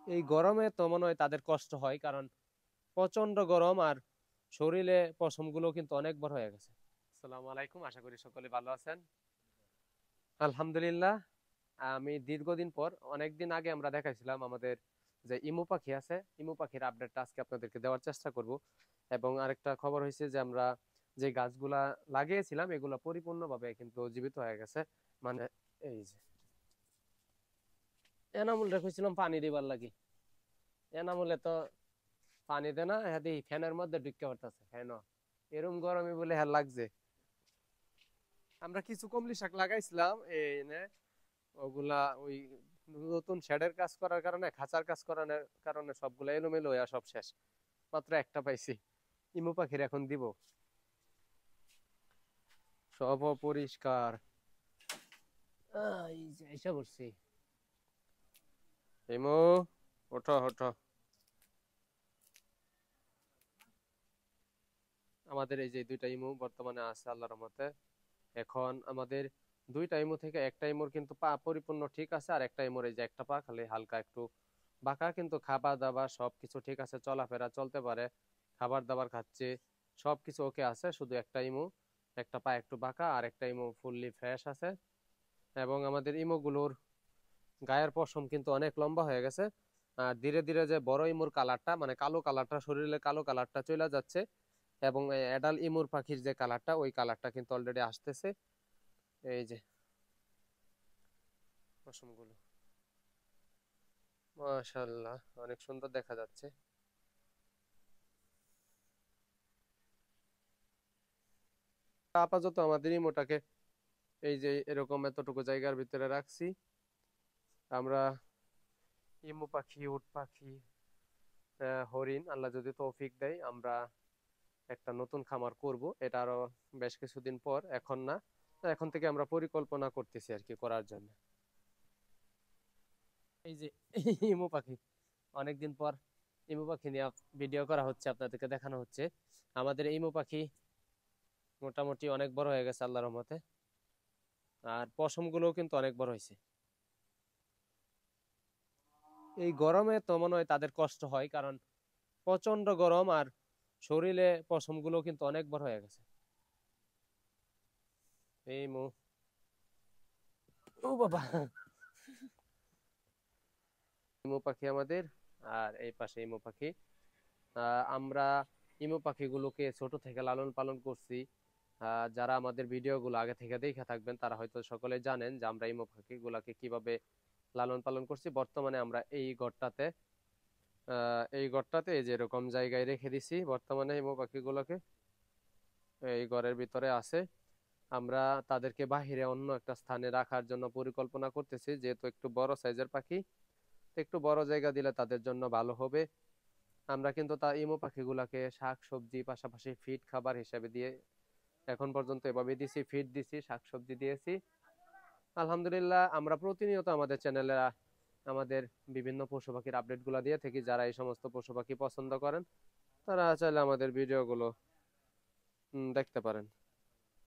এই গরমে তো মনে হয় তাদের কষ্ট হয়, কারণ প্রচন্ড গরম আর শরীরে পশমগুলো কিন্তু অনেক বড় হয়ে গেছে। আসসালামু আলাইকুম, আশা করি সকলে ভালো আছেন। আলহামদুলিল্লাহ। আমি দীর্ঘদিন পর, অনেকদিন আগে আমরা দেখাইছিলাম আমাদের যে ইমু পাখি আছে, ইমু পাখির আপডেটটা আজকে আপনাদেরকে দেওয়ার চেষ্টা করব। এবং আরেকটা খবর হয়েছে যে আমরা যে গাছগুলা লাগিয়েছিলাম এগুলা পরিপূর্ণভাবে কিন্তু জীবিত হয়ে গেছে। মানে এই যে এনামুল রেখেছিলাম পানি দিবার লাগি, এনামুলে তো পানি দে না, হ্যাঁ ফ্যানের মধ্যে ঢুকে পড়তেছে ফ্যান, এরম গরমে বলে হ্যাঁ লাগছে। আমরা কিছু কমলি শাক লাগাইছিলাম এই নে, ওগুলা ওই নতুন শেডের কাজ করার কারণে, খাঁচার কাজ করার কারণে সবগুলা এলোমেলো হয়ে সব শেষ। মাত্র একটা পাইছি, ইমু পাখির এখন দিব। সব অপরিষ্কার। এই যে এসে পড়ছি। ইমু, ওঠো ওঠো। আমাদের এই যে দুইটা ইমু বর্তমানে আছে আল্লাহর রহমতে। এখন আমাদের দুইটা ইমু থেকে একটা ইমুর কিন্তু পা পরিপূর্ণ ঠিক আছে, আর একটা ইমুর এই যে একটা পা খালি হালকা একটু বাঁকা, কিন্তু খাবার দাবার সবকিছু ঠিক আছে, চলাফেরা চলতে পারে, খাবার দাবার খাচ্ছে, সবকিছু ওকে আছে। শুধু একটা ইমু, একটা পা একটু বাঁকা, আর একটা ইমু ফুললি ফ্রেশ আছে। এবং আমাদের ইমুগুলোর গায়ের পশম কিন্তু অনেক লম্বা হয়ে গেছে। আর ধীরে ধীরে যে বড় ইমুর কালারটা, মানে কালো কালারটা, শরীরে কালো কালারটা চলে যাচ্ছে। এবং অ্যাডাল ইমুর পাখির যে কালারটা, ওই কালারটা কিন্তু অলরেডি আসতেছে। এই যে পশমগুলো মাশাআল্লাহ অনেক সুন্দর দেখা যাচ্ছে। আপাতত আমাদের ইমোটাকে এই যে এরকম এতটুকু জায়গার ভিতরে রাখছি। আমরা ইমু পাখি, উট পাখি, হরিণ, আল্লাহ যদি তৌফিক দেয় আমরা একটা নতুন খামার করব। এটা আরো বেশ কিছুদিন পর, এখন না। তো এখন থেকে আমরা পরিকল্পনা করতেছি আর কি করার জন্য। এই যে ইমু পাখি, অনেকদিন পর ইমু পাখি নিয়ে ভিডিও করা হচ্ছে, আপনাদেরকে দেখানো হচ্ছে। আমাদের ইমু পাখি মোটামুটি অনেক বড় হয়ে গেছে আল্লাহর রহমতে। আর পশম গুলোও কিন্তু অনেক বড় হয়েছে। এই গরমে তো মনে হয় তাদের কষ্ট হয়, কারণ প্রচন্ড গরম আর শরীরে পশম গুলো কিন্তু অনেক বড় হয়ে গেছে। এই মু, ও বাবা, ইমু পাখি আমাদের। আর এই পাশে ইমু পাখি। আমরা ইমু পাখিগুলোকে ছোট থেকে লালন পালন করছি। যারা আমাদের ভিডিও গুলো আগে থেকে দেখে থাকবেন তারা হয়তো সকলে জানেন যে আমরা ইমু পাখিগুলাকে কিভাবে লালন পালন করছি। বর্তমানে আমরা এই ঘরটাতে এই যে এরকম জায়গায় রেখে দিছি বর্তমানে ইমু পাখিগুলোকে। এই ঘরের ভিতরে আছে। আমরা তাদেরকে বাহিরে অন্য একটা স্থানে রাখার জন্য পরিকল্পনা করতেছি, যেহেতু একটু বড় সাইজের পাখি, তো একটু বড় জায়গা দিলে তাদের জন্য ভালো হবে। আমরা কিন্তু তা ইমু পাখিগুলাকে শাক সবজি পাশাপাশি ফিড খাবার হিসেবে দিয়ে এখন পর্যন্ত এভাবে দিছি, ফিড দিছি, শাক সবজি দিয়েছি। আলহামদুলিল্লাহ। আমরা প্রতিনিয়ত আমাদের চ্যানেলে আমাদের বিভিন্ন পশু পাখির আপডেট গুলা দিয়ে থাকি। যারা এই সমস্ত পশু পাখি পছন্দ করেন তারা চাইলে আমাদের ভিডিও গুলো দেখতে পারেন।